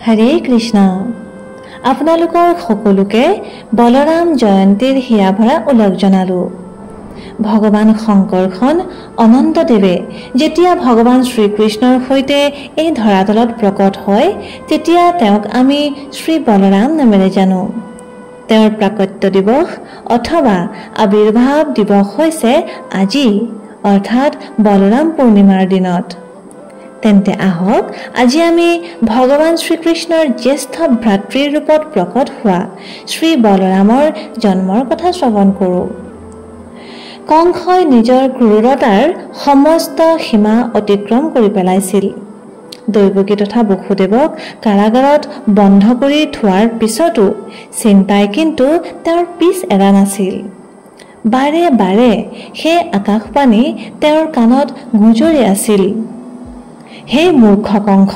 হৰে কৃষ্ণ। আপোনালোকৰ সকলোকে বলৰাম জয়ন্তীৰ হিয়া ভৰা ওলগ জনালো। ভগৱান শংকৰখন অনন্তদেৱে যেতিয়া ভগৱান শ্ৰীকৃষ্ণৰ সৈতে এই ধৰাতলত প্ৰকট হয় তেতিয়া তেওঁক আমি শ্ৰী বলৰাম নামেৰে জানো। তেওঁৰ প্ৰাকট্য দিৱস অথবা আবিৰ্ভাৱ দিৱস হৈছে আজি, অৰ্থাৎ বলৰাম পূৰ্ণিমাৰ দিনত। তেন্তে আহক আজি আমি ভগৱান শ্ৰীকৃষ্ণৰ জ্যেষ্ঠ ভাতৃৰ ৰূপত প্ৰকট হোৱা শ্ৰী বলৰামৰ জন্মৰ কথা শ্ৰৱণ কৰোঁ। কংসই নিজৰ ক্ৰূৰতাৰ সমস্ত সীমা অতিক্ৰম কৰি পেলাইছিল। দৈৱকী তথা বসুদেৱক কাৰাগাৰত বন্ধ কৰি থোৱাৰ পিছতো চিন্তাই কিন্তু তেওঁৰ পিছ এৰা নাছিল। বাৰে বাৰে সেই আকাশবাণী তেওঁৰ কাণত গুঞ্জৰি আছিল, হে মূৰ্খ কংস,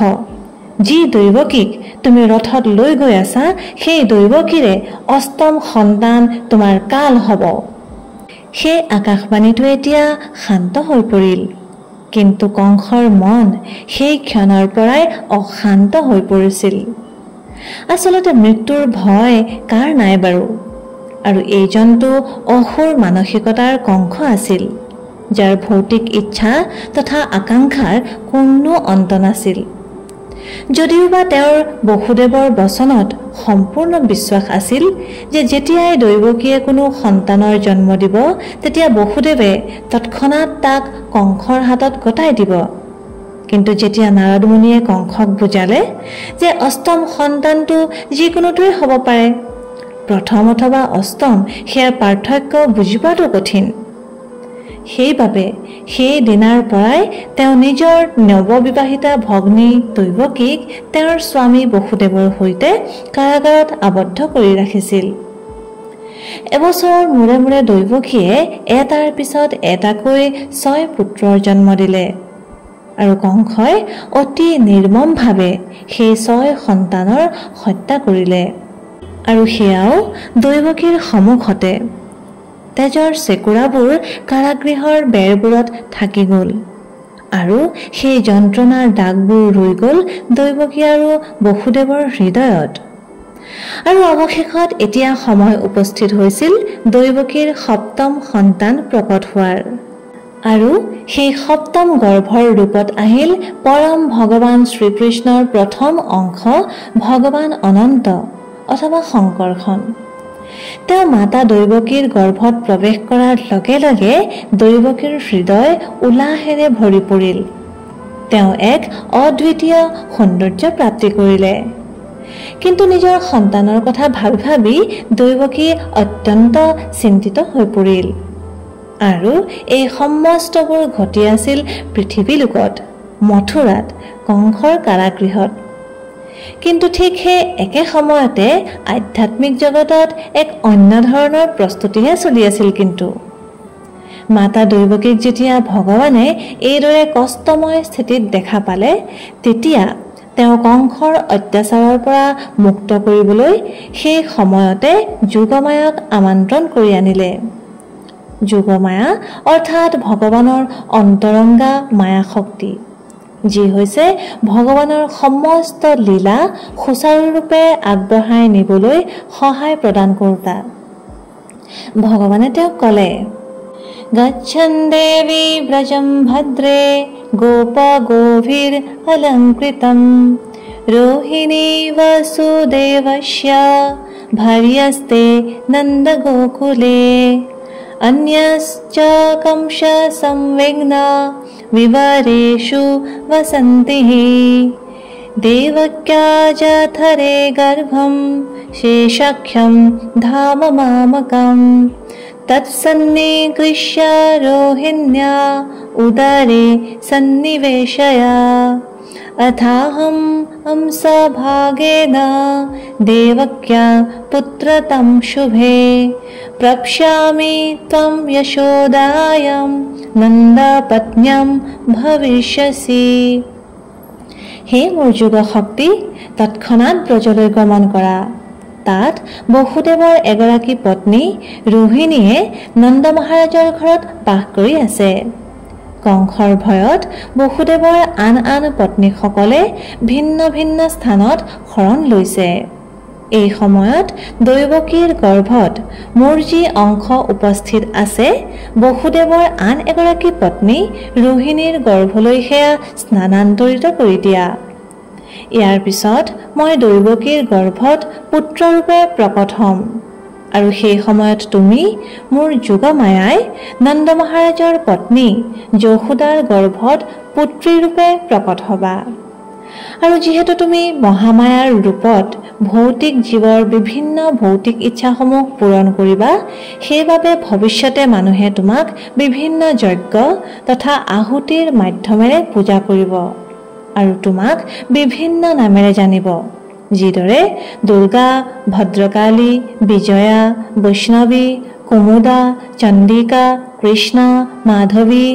যি দৈৱকীক তুমি ৰথত লৈ গৈ আছা সেই দৈৱকীৰে অষ্টম সন্তান তোমাৰ কাল হ'ব। সেই আকাশবাণীটো এতিয়া শান্ত হৈ পৰিল, কিন্তু কংসৰ মন সেই ক্ষণৰ পৰাই অশান্ত হৈ পৰিছিল। আচলতে মৃত্যুৰ ভয় কাৰ নাই বাৰু? আৰু এইজনটো অসুৰ মানসিকতাৰ কংস আছিল, যাৰ ভৌতিক ইচ্ছা তথা আকাংক্ষাৰ কোনো অন্ত নাছিল। যদিওবা তেওঁৰ বসুদেৱৰ বচনত সম্পূৰ্ণ বিশ্বাস আছিল যে যেতিয়াই দৈৱকীয়ে কোনো সন্তানৰ জন্ম দিব তেতিয়া বসুদেৱে তৎক্ষণাৎ তাক কংসৰ হাতত গতাই দিব। কিন্তু যেতিয়া নাৰদ মুনিয়ে কংসক বুজালে যে অষ্টম সন্তানটো যিকোনোটোৱেই হ'ব পাৰে, প্ৰথম অথবা অষ্টম সেয়াৰ পাৰ্থক্য বুজি পোৱাটো কঠিন। সেইবাবে সেই দিনাৰ পৰাই তেওঁ নিজৰ নৱবিবাহিতা ভগ্নী দৈৱকীক তেওঁৰ স্বামী বসুদেৱৰ সৈতে কাৰাগাৰত আবদ্ধ কৰি ৰাখিছিল। এবছৰৰ মূৰে মূৰে দৈৱকীয়ে এটাৰ পিছত এটাকৈ 6 পুত্ৰৰ জন্ম দিলে আৰু কংসই অতি নিৰ্মমভাৱে সেই 6 সন্তানৰ হত্যা কৰিলে, আৰু সেয়াও দৈৱকীৰ সন্মুখতে। তেজৰ চেকুৰাবোৰ কাৰাগৃহৰ বেৰবোৰত থাকি গ'ল আৰু সেই যন্ত্ৰণাৰ দাগবোৰ ৰৈ গ'ল দৈৱকী আৰু বসুদেৱৰ হৃদয়ত। আৰু অৱশেষত এতিয়া সময় উপস্থিত হৈছিল দৈৱকীৰ সপ্তম সন্তান প্ৰকট হোৱাৰ। আৰু সেই সপ্তম গৰ্ভৰ ৰূপত আহিল পৰম ভগৱান শ্ৰীকৃষ্ণৰ প্ৰথম অংশ ভগৱান অনন্ত অথবা শংকৰখন। তেওঁ মাতা দৈৱকীৰ গৰ্ভত প্ৰৱেশ কৰাৰ লগে লগে দৈৱকীৰ হৃদয় উলাহেৰে ভৰি পৰিল। তেওঁ এক অদ্বিতীয় সৌন্দৰ্য প্ৰাপ্তি কৰিলে। কিন্তু নিজৰ সন্তানৰ কথা ভাবি ভাবি দৈৱকী অত্যন্ত চিন্তিত হৈ পৰিল। আৰু এই সমস্তবোৰ ঘটি আছিল পৃথিৱীলোকত, মথুৰাত, কংসৰ কাৰাগৃহত। কিন্তু ঠিক সেই একে সময়তে আধ্যাত্মিক জগতত এক অন্য ধৰণৰ প্ৰস্তুতিহে চলি আছিল। কিন্তু মাতা দৈৱকীক যেতিয়া ভগৱানে এইদৰে কষ্টময় স্থিতিত দেখা পালে তেতিয়া তেওঁ কংসৰ অত্যাচাৰৰ পৰা মুক্ত কৰিবলৈ সেই সময়তে যোগমায়াক আমন্ত্ৰণ কৰি আনিলে। যোগমায়া অৰ্থাৎ ভগৱানৰ অন্তৰংগা মায়া শক্তি, যি হৈছে ভগৱানৰ সমস্ত লীলা সুচাৰুৰূপে আগবঢ়াই নিবলৈ সহায় প্ৰদান কৰোতা। ভগৱানে তেওঁক ক'লে, গচ্ছন দেৱী ব্ৰজম ভদ্ৰে গোপ গোভিৰ অলংকৃতম रोहिणी वसुदेवस्य भार्यस्ते नन्दगोकुले अन्यश्च कंश संविघ्ना विवरेषु वसन्तिः देवक्या जठरे गर्भं शेषख्यं धाम मामकम् तत्सन्निगृह्य रोहिण्या उदरे सन्निवेशया अथाहं अंसभागेन देवक्या पुत्रतं शुभे प्रप्ष्यामि त्वं यशोदायां नन्दपत्न्यं भविष्यसि। हे মোৰ যোগ শক্তি, তৎক্ষণাৎ ব্ৰজলৈ গমন কৰা। তাত বসুদেৱৰ এগৰাকী পত্নী ৰোহিণীয়ে নন্দ মহাৰাজৰ ঘৰত বাস কৰি আছে। কংসৰ ভয়ত বসুদেৱৰ আন আন পত্নীসকলে ভিন্ন ভিন্ন স্থানত শৰণ লৈছে। এই সময়ত দৈৱকীৰ গৰ্ভত মোৰ যি অংশ উপস্থিত আছে, বসুদেৱৰ আন এগৰাকী পত্নী ৰোহিণীৰ গৰ্ভলৈ সেয়া স্থানান্তৰিত কৰি দিয়া। ইয়াৰ পিছত মই দৈৱকীৰ গৰ্ভত পুত্ৰৰূপে প্ৰকট হ'ম, আৰু সেই সময়ত তুমি মোৰ যোগমায়াই নন্দ মহাৰাজৰ পত্নী যশোদাৰ গৰ্ভত পুত্ৰীৰূপে প্ৰকট হবা। আৰু যিহেতু তুমি মহামায়াৰ ৰূপত ভৌতিক জীৱৰ বিভিন্ন ভৌতিক ইচ্ছাসমূহ পূৰণ কৰিবা, সেইবাবে ভৱিষ্যতে মানুহে তোমাক বিভিন্ন যজ্ঞ তথা আহুতিৰ মাধ্যমেৰে পূজা কৰিব আৰু তোমাক বিভিন্ন নামেৰে জানিব, যিদৰে দুৰ্গা, ভদ্ৰকালী, বিজয়া, বৈষ্ণৱী, কুমুদা, চণ্ডিকা, কৃষ্ণা, মাধৱী,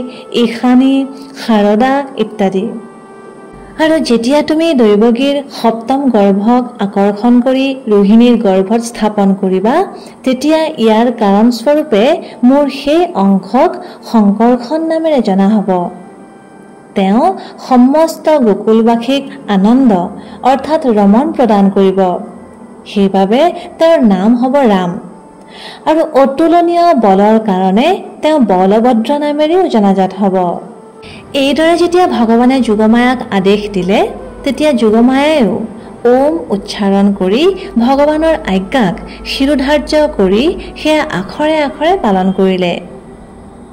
ঈশানী, শাৰদা ইত্যাদি। আৰু যেতিয়া তুমি দৈৱকীৰ সপ্তম গৰ্ভক আকৰ্ষণ কৰি ৰোহিণীৰ গৰ্ভত স্থাপন কৰিবা, তেতিয়া ইয়াৰ কাৰণস্বৰূপে মোৰ সেই অংশক শংকৰ্ষণ নামেৰে জনা হ'ব। তেওঁ সমস্ত গোকুলবাসীক আনন্দ অৰ্থাৎ ৰমণ প্ৰদান কৰিব, সেইবাবে তেওঁৰ নাম হ'ব ৰাম। আৰু অতুলনীয় বলৰ কাৰণে তেওঁ বলভদ্ৰ নামেৰেও জনাজাত হ'ব। এইদৰে যেতিয়া ভগৱানে যোগমায়াক আদেশ দিলে, তেতিয়া যোগমায়ায়ো ওম উচ্চাৰণ কৰি ভগৱানৰ আজ্ঞাক শিৰোধাৰ্য কৰি সেয়া আখৰে আখৰে পালন কৰিলে।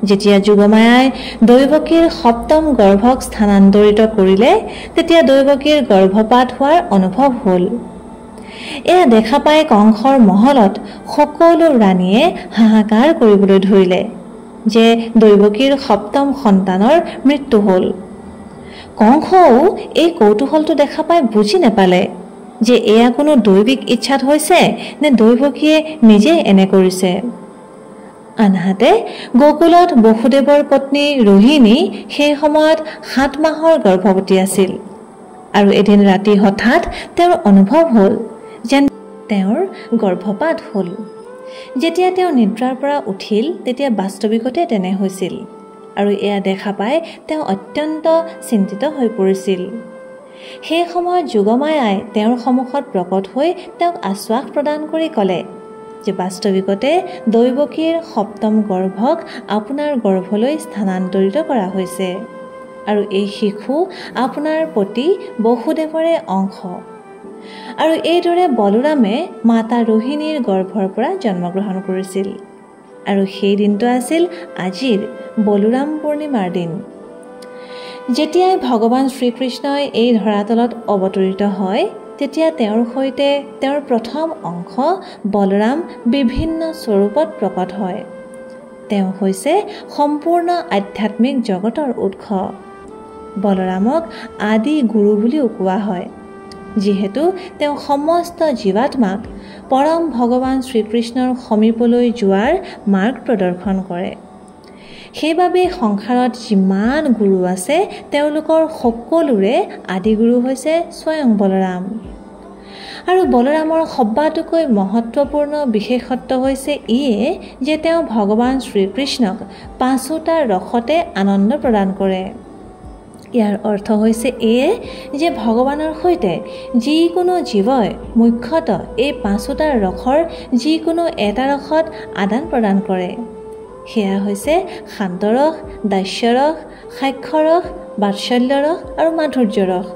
যেতিয়া যোগমায়াই দৈৱকীৰ সপ্তম গৰ্ভক স্থানান্তৰিত কৰিলে, তেতিয়া দৈৱকীৰ গৰ্ভপাত হোৱাৰ অনুভৱ হ'ল। এয়া দেখা পাই কংসৰ মহলত সকলো ৰাণীয়ে হাহাকাৰ কৰিবলৈ ধৰিলে যে দৈৱকীৰ সপ্তম সন্তানৰ মৃত্যু হ'ল। কংসও এই কৌতূহলটো দেখা পাই বুজি নাপালে যে এয়া কোনো দৈৱিক ইচ্ছাত হৈছে নে দৈৱকীয়ে নিজেই এনে কৰিছে। আনহাতে গোকুলত বসুদেৱৰ পত্নী ৰোহিণী সেই সময়ত 7 মাহৰ গৰ্ভৱতী আছিল, আৰু এদিন ৰাতি হঠাৎ তেওঁৰ অনুভৱ হ'ল যেন তেওঁৰ গৰ্ভপাত হ'ল। যেতিয়া তেওঁ নিদ্ৰাৰ পৰা উঠিল, তেতিয়া বাস্তৱিকতে তেনে হৈছিল, আৰু এয়া দেখা পাই তেওঁ অত্যন্ত চিন্তিত হৈ পৰিছিল। সেই সময়ত যোগমায়াই তেওঁৰ সন্মুখত প্ৰকট হৈ তেওঁক আশ্বাস প্ৰদান কৰি ক'লে যে বাস্তৱিকতে দৈৱকীৰ সপ্তম গৰ্ভক আপোনাৰ গৰ্ভলৈ স্থানান্তৰিত কৰা হৈছে, আৰু এই শিশু আপোনাৰ পতি বসুদেৱৰে অংশ। আৰু এইদৰে বলোৰামে মাতা ৰোহিণীৰ গৰ্ভৰ পৰা জন্মগ্ৰহণ কৰিছিল, আৰু সেই দিনটো আছিল আজিৰ বলোৰাম পূৰ্ণিমাৰ দিন। যেতিয়াই ভগৱান শ্ৰীকৃষ্ণই এই ধৰাতলত অৱতৰিত হয়, তেতিয়া তেওঁৰ সৈতে তেওঁৰ প্ৰথম অংশ বলোৰাম বিভিন্ন স্বৰূপত প্ৰকট হয়। তেওঁ হৈছে সম্পূৰ্ণ আধ্যাত্মিক জগতৰ উৎস। বলোৰামক আদি গুৰু বুলিও কোৱা হয়, যিহেতু তেওঁ সমস্ত জীৱাত্মাক পৰম ভগৱান শ্ৰীকৃষ্ণৰ সমীপলৈ যোৱাৰ মাৰ্গ প্ৰদৰ্শন কৰে। সেইবাবে সংসাৰত যিমান গুৰু আছে, তেওঁলোকৰ সকলোৰে আদিগুৰু হৈছে স্বয়ং বলোৰাম। আৰু বলোৰামৰ সবাতোকৈ মহত্বপূৰ্ণ বিশেষত্ব হৈছে ইয়ে যে তেওঁ ভগৱান শ্ৰীকৃষ্ণক 5টা ৰসতে আনন্দ প্ৰদান কৰে। ইয়াৰ অৰ্থ হৈছে এয়ে যে ভগৱানৰ সৈতে যিকোনো জীৱই মুখ্যতঃ এই 5টা ৰসৰ যিকোনো এটা ৰসত আদান প্ৰদান কৰে। সেয়া হৈছে শান্তৰস, দাস্যৰস, সাক্ষ্যৰস, বাৎসল্যৰস আৰু মাধুৰ্যৰস।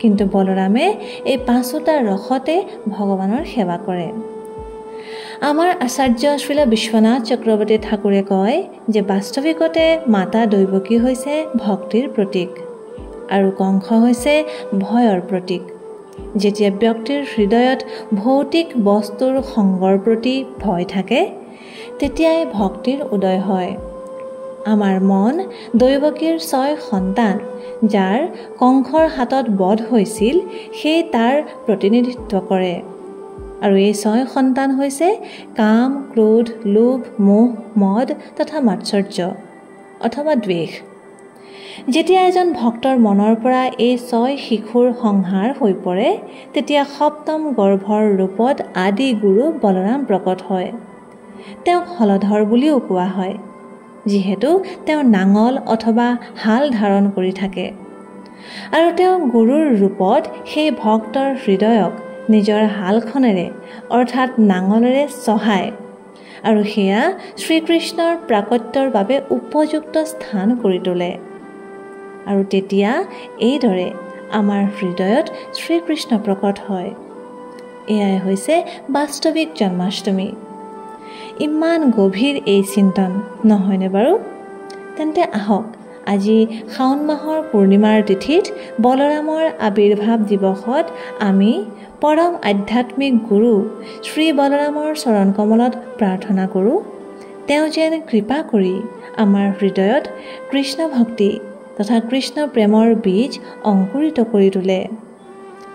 কিন্তু বলোৰামে এই 5টা ৰসতে ভগৱানৰ সেৱা কৰে। আমাৰ আচাৰ্য শ্ৰীল বিশ্বনাথ চক্ৰৱৰ্তী ঠাকুৰে কয় যে বাস্তৱিকতে মাতা দৈৱকী হৈছে ভক্তিৰ প্ৰতীক, আৰু কংস হৈছে ভয়ৰ প্ৰতীক। যেতিয়া ব্যক্তিৰ হৃদয়ত ভৌতিক বস্তুৰ সংগৰ প্ৰতি ভয় থাকে, তেতিয়াই ভক্তিৰ উদয় হয়। আমাৰ মন দৈৱকীৰ 6 সন্তান, যাৰ কংসৰ হাতত বধ হৈছিল, সেই তাৰ প্ৰতিনিধিত্ব কৰে। আৰু এই 6 সন্তান হৈছে কাম, ক্ৰোধ, লোভ, মোহ, মদ তথা মাৎসৰ্য অথবা দ্বেষ। যেতিয়া এজন ভক্তৰ মনৰ পৰা এই 6 শিশুৰ সংহাৰ হৈ পৰে, তেতিয়া সপ্তম গৰ্ভৰ ৰূপত আদি গুৰু বলোৰাম প্ৰকট হয়। তেওঁক হলধৰ বুলিও কোৱা হয়। যিহেতু তেওঁ নাঙল অথবা হাল ধাৰণ কৰি থাকে আৰু তেওঁ গুৰুৰ ৰূপত সেই ভক্তৰ হৃদয়ক নিজৰ হালখনেৰে অৰ্থাৎ নাঙলেৰে চহায় আৰু সেয়া শ্ৰীকৃষ্ণৰ প্ৰাকট্যৰ বাবে উপযুক্ত স্থান কৰি তোলে। আৰু তেতিয়া এইদৰে আমাৰ হৃদয়ত শ্ৰীকৃষ্ণ প্ৰকট হয়। এয়াই হৈছে বাস্তৱিক জন্মাষ্টমী। ইমান গভীৰ এই চিন্তন নহয়নে বাৰু? তেন্তে আহক আজি শাওণ মাহৰ পূৰ্ণিমাৰ তিথিত বলৰামৰ আৱিৰ্ভাৱ দিৱসত আমি পৰম আধ্যাত্মিক গুৰু শ্ৰী বলৰামৰ চৰণ কমলত প্ৰাৰ্থনা কৰোঁ, তেওঁ যেন কৃপা কৰি আমাৰ হৃদয়ত কৃষ্ণ ভক্তি তথা কৃষ্ণ প্ৰেমৰ বীজ অংকুৰিত কৰি তোলে।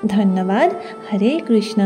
ধন্যবাদ। হৰে কৃষ্ণ।